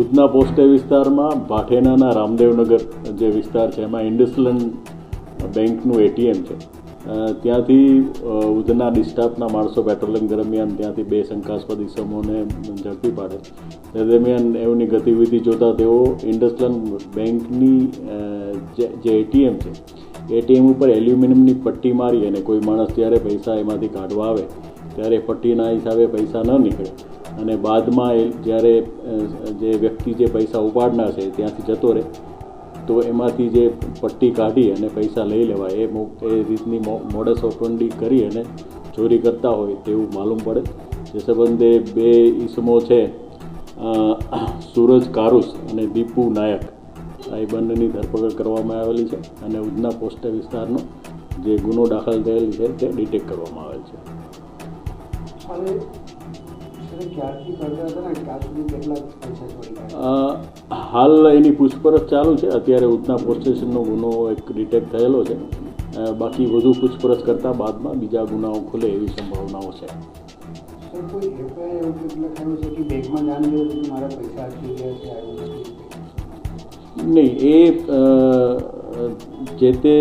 ઉધના પોસ્ટે વિસ્તારમાં ભાઠેનાના રામદેવનગર જે વિસ્તાર છે એમાં ઇન્ડસલેન્ડ બેંકનું એટીએમ છે. ત્યાંથી ઉધના ડિસ્ટાફના માણસો પેટ્રોલિંગ દરમિયાન ત્યાંથી બે શંકાસ્પદ ઇસમોને ઝડપી પાડે. તે દરમિયાન એમની ગતિવિધિ જોતાં તેઓ ઇન્ડસલેન્ડ બેંકની જે એટીએમ છે એટીએમ ઉપર એલ્યુમિનિયમની પટ્ટી મારી અને કોઈ માણસ જ્યારે પૈસા એમાંથી કાઢવા આવે ત્યારે પટ્ટીના હિસાબે પૈસા ન નીકળે અને બાદમાં જ્યારે જે વ્યક્તિ જે પૈસા ઉપાડનાર છે ત્યાંથી જતો રહે તો એમાંથી જે પટ્ટી કાઢી અને પૈસા લઈ લેવાય એ રીતની મોડસ ઓપરેન્ડી કરી અને ચોરી કરતા હોય તેવું માલુમ પડે. જે સંબંધે બે ઈસમો છે સૂરજ કારુસ અને દીપુ નાયક એ બંનેની ધરપકડ કરવામાં આવેલી છે અને ઉધના પોસ્ટે વિસ્તારનો જે ગુનો દાખલ થયેલ છે તે ડિટેક્ટ કરવામાં આવેલ છે. હાલ એની પૂછપરછ ચાલુ છે. અત્યારે ઉધના પોલીસ સ્ટેશનનો ગુનો એક ડિટેક્ટ થયેલો છે. બાકી વધુ પૂછપરછ કરતાં બાદમાં બીજા ગુનાઓ ખુલે એવી સંભાવનાઓ છે. નહીં, એ જે તે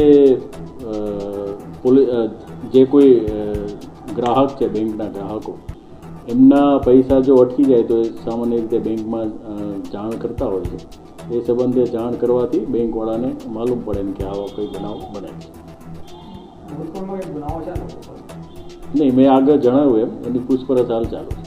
જે કોઈ ગ્રાહક છે બેંકના ગ્રાહકો એમના પૈસા જો અટકી જાય તો એ સામાન્ય રીતે બેંકમાં જાણ કરતા હોય છે. એ સંબંધે જાણ કરવાથી બેંકવાળાને માલુમ પડે ને કે આવા કોઈ બનાવ બને છે. નહીં, મેં આગળ જણાવ્યું એમ એની પૂછપરછ હાલ ચાલુ છે.